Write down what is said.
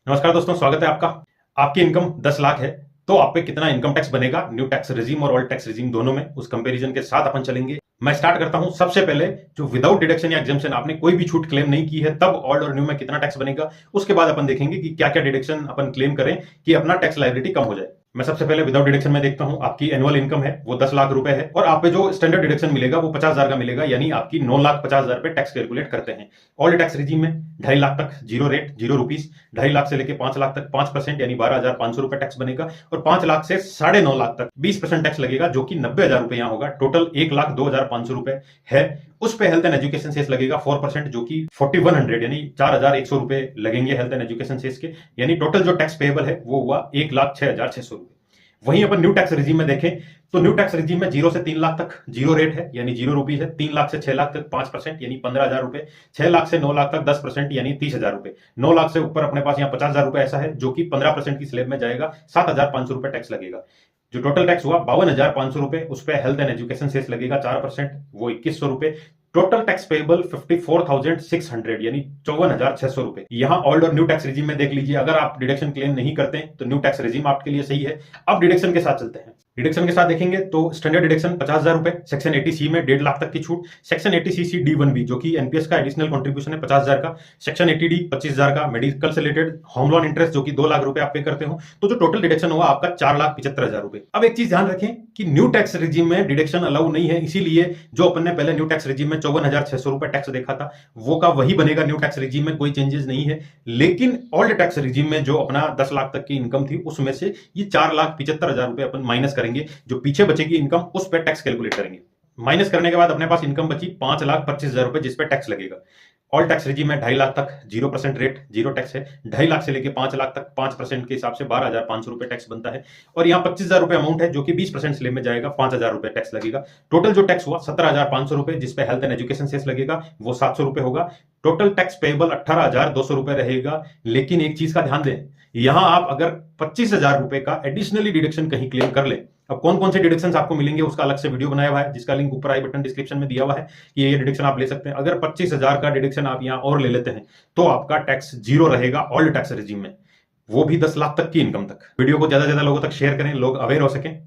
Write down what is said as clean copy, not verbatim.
नमस्कार दोस्तों, स्वागत है आपका। आपकी इनकम 10 लाख है तो आप पे कितना इनकम टैक्स बनेगा, न्यू टैक्स रेजिम और ओल्ड टैक्स रेजिम दोनों में, उस कंपैरिजन के साथ अपन चलेंगे। मैं स्टार्ट करता हूं। सबसे पहले जो विदाउट डिडक्शन या एग्जेम्पशन, आपने कोई भी छूट क्लेम नहीं की है, तब ओल्ड और न्यू में कितना टैक्स बनेगा। उसके बाद अपन देखेंगे कि क्या क्या डिडक्शन अपन क्लेम करें कि अपना टैक्स लायबिलिटी कम हो जाए। मैं सबसे पहले विदाउट डिडक्शन में देखता हूं। आपकी एनुअल इनकम है वो 10 लाख रुपए है और आप पे जो स्टैंडर्ड डिडक्शन मिलेगा वो 50,000 का मिलेगा, यानी आपकी 9,50,000 पे टैक्स कैलकुलेट करते हैं। ओल्ड टैक्स रिजीम में 2.5 लाख तक जीरो रेट, 0 रुपीज। 2.5 लाख से लेके 5 लाख तक 5% यानी 12,500 रुपए टैक्स बनेगा और 5 लाख से 9.5 लाख तक 20% टैक्स लगेगा, जो कि 90,000 रुपए यहां होगा। टोटल 1,02,500 रुपए है। उस पे हेल्थ एंड एजुकेशन सेस लगेगा 4%, जो कि 4100 यानी 4,100 रुपए लगेंगे हेल्थ एंड एजुकेशन सेस के। यानी टोटल जो टैक्स पेएबल है वो हुआ 1,06,600 रुपए। वहीं अपन न्यू टैक्स रिजीम में देखें तो न्यू टैक्स रिजीम में 0 से 3 लाख तक जीरो रेट है, यानी 0 रुपीज है। 3 लाख से 6 लाख तक 5% यानी 15,000 रुपए। 6 लाख से 9 लाख तक 10% यानी 30,000 रुपए। 9 लाख से ऊपर अपने पास यहाँ 50,000 रुपए ऐसा है, जो कि 15% की स्लैब में जाएगा। 7,500 रुपए टैक्स लगेगा। जो टोटल टैक्स हुआ 52,500 रुपए, उस पर हेल्थ एंड एजुकेशन सेस लगेगा 4%, वो 2,100 रुपए। टोटल टैक्स पेएबल 54,600 यानी 54,600 रुपए। यहां ओल्ड और न्यू टैक्स रिजीम में देख लीजिए, अगर आप डिडक्शन क्लेम नहीं करते तो न्यू टैक्स रिजीम आपके लिए सही है। अब डिडक्शन के साथ चलते हैं। डिडक्शन के साथ देखेंगे तो स्टैंडर्ड डिडक्शन 50,000 रुपए, सेक्शन 80C में 1.5 लाख तक की छूट, सेक्शन 80C D1B जो कि एनपीएस का एडिशनल कंट्रीब्यूशन है 50,000 का, सेक्शन 80D 25,000 का, मेडिकल से रिलेटेड होम लोन इंटरेस्ट जो कि 2 लाख रुपए आप पे करते हो, तो जो टोटल डिडक्शन हुआ आपका 4,75,000 रुपए। अब एक चीज ध्यान रखें कि न्यू टैक्स रिजीम में डिडक्शन अलाउ नहीं है, इसीलिए जो अपन ने पहले न्यू टैक्स रिजीम में 54,600 रुपए टैक्स देखा था वो का वही बनेगा न्यू टैक्स रिजीम में, कोई चेंजेस नहीं है। लेकिन ओल्ड टैक्स रिजीम में जो अपना 10 लाख तक की इनकम थी उसमें से ये 4,75,000 रुपए अपन माइनस करेंगे, जो पीछे बचेगी इनकम उस पर टैक्स कैलकुलेट करेंगे। माइनस करने के बाद अपने पास इनकम बची 5,25,000 रुपए, जिस पे टैक्स लगेगा। ऑल टैक्स रिजीम में 2.5 लाख तक 0% रेट, जीरो टैक्स है। 2.5 लाख से लेके 5 लाख तक 5% के हिसाब से 12,500 रुपए टैक्स बनता है और यहाँ 25,000 रुपए अमाउंट है, जो कि 20% स्लैब में जाएगा। 5,000 रुपए टैक्स लगेगा। टोटल जो टैक्स हुआ 17,500 रुपए, जिसपे हेल्थ एंड एजुकेशन सेस लगेगा वो 700 रुपए होगा। टोटल टैक्स पेएबल 18,200 रुपए रहेगा। लेकिन एक चीज का ध्यान दें, यहां आप अगर 25,000 रुपए का एडिशनली डिडक्शन कहीं क्लेम कर ले, अब कौन कौन से डिडक्शन आपको मिलेंगे उसका अलग से वीडियो बनाया हुआ है, जिसका लिंक ऊपर आई बटन डिस्क्रिप्शन में दिया हुआ है कि ये डिडक्शन आप ले सकते हैं। अगर 25,000 का डिडक्शन आप यहां और ले लेते हैं तो आपका टैक्स जीरो रहेगा ओल्ड टैक्स रिजीम में, वो भी 10 लाख तक की इनकम तक। वीडियो को ज्यादा से ज्यादा लोगों तक शेयर करें, लोग अवेयर हो सकें।